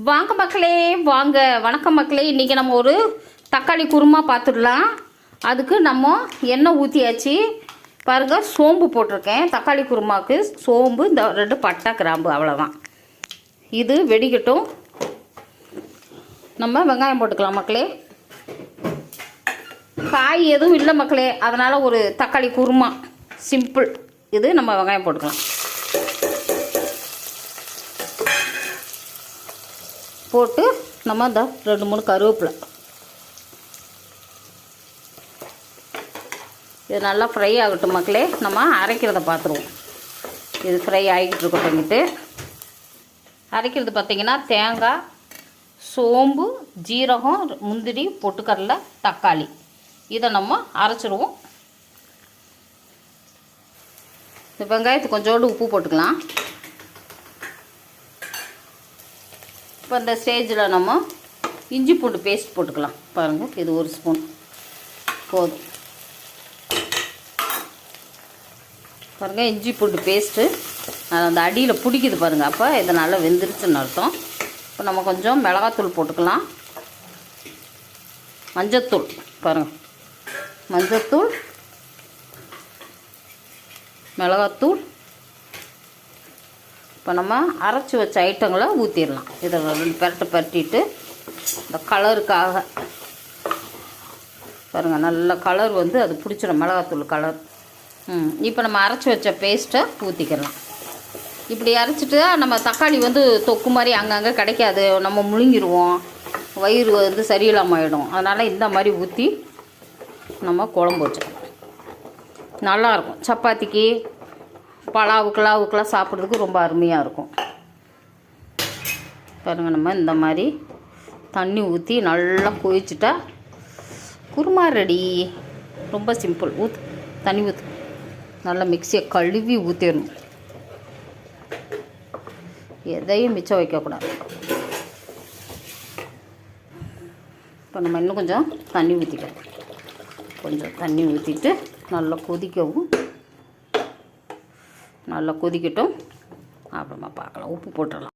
வாங்க மக்களே, வாங்க. வணக்கம் மக்களே. இன்றைக்கி நம்ம ஒரு தக்காளி குருமா பார்த்துடலாம். அதுக்கு நம்ம எண்ணெய் ஊற்றியாச்சு பாருங்கள். சோம்பு போட்டிருக்கேன் தக்காளி குருமாவுக்கு. சோம்பு, இந்த 2 பட்டை கிராம்பு, அவ்வளோதான். இது வெடிக்கட்டும். நம்ம வெங்காயம் போட்டுக்கலாம் மக்களே. காய் எதுவும் இல்லை மக்களே, அதனால் ஒரு தக்காளி குருமா சிம்பிள். இது நம்ம வெங்காயம் போட்டுக்கலாம். போட்டு நம்ம இந்த 2-3 கருவேப்பிலை, இது நல்லா ஃப்ரை ஆகட்டும் மக்களே. நம்ம அரைக்கிறத பார்த்துருவோம். இது ஃப்ரை ஆகிக்கிட்டு இருக்கட்டும்ட்டு அரைக்கிறது பார்த்திங்கன்னா தேங்காய், சோம்பு, ஜீரகம், முந்திரி, பொட்டுக்கடலை, தக்காளி, இதை நம்ம அரைச்சிடுவோம். இந்த வெங்காயத்துக்கு கொஞ்சோண்டு உப்பு போட்டுக்கலாம். இப்போ இந்த ஸ்டேஜில் நம்ம இஞ்சி பூண்டு பேஸ்ட் போட்டுக்கலாம். பாருங்கள், இது 1 ஸ்பூன் போதும். பாருங்கள், இஞ்சி பூண்டு பேஸ்ட்டு அந்த அடியில் பிடிக்குது பாருங்கள். அப்போ இதை நல்லா வெந்துருச்சுன்னு அர்த்தம். இப்போ நம்ம கொஞ்சம் மிளகாத்தூள் போட்டுக்கலாம். மஞ்சத்தூள் பாருங்கள், மஞ்சத்தூள், மிளகாத்தூள். இப்போ நம்ம அரைச்சி வச்ச ஐட்டங்களை ஊற்றிடலாம். இதை 2 பரட்டிட்டு இந்த கலருக்காக பாருங்கள், நல்ல கலர் வந்து அது பிடிச்சிடும், மிளகாத்தூள் கலர். இப்போ நம்ம அரைச்சி வச்ச பேஸ்ட்டை ஊற்றிக்கலாம். இப்படி அரைச்சிட்டு நம்ம தக்காளி வந்து தொக்கு மாதிரி அங்கங்கே கிடைக்காது, நம்ம முழுங்கிடுவோம், வயிறு வந்து சரியில்லாமல் ஆகிடும். அதனால் இந்த மாதிரி ஊற்றி நம்ம குழம்பு வச்சுக்கலாம். நல்லாயிருக்கும். சப்பாத்திக்கு, பலாவுக்கெல்லாம் சாப்பிட்றதுக்கு ரொம்ப அருமையாக இருக்கும். பாருங்கள், நம்ம இந்த மாதிரி தண்ணி ஊற்றி நல்லா கொதிச்சுட்டா குருமா ரெடி. ரொம்ப சிம்பிள். தண்ணி ஊற்று, நல்லா மிக்சியை கழுவி ஊற்றிடணும். எதையும் மிச்சம் வைக்கக்கூடாது. இப்போ நம்ம இன்னும் கொஞ்சம் தண்ணி ஊற்றிக்கலாம். கொஞ்சம் தண்ணி ஊற்றிட்டு நல்லா கொதிக்கவும், நல்லா கொதிக்கட்டும். அப்புறமா பார்க்கலாம். உப்பு போட்டுடலாம்.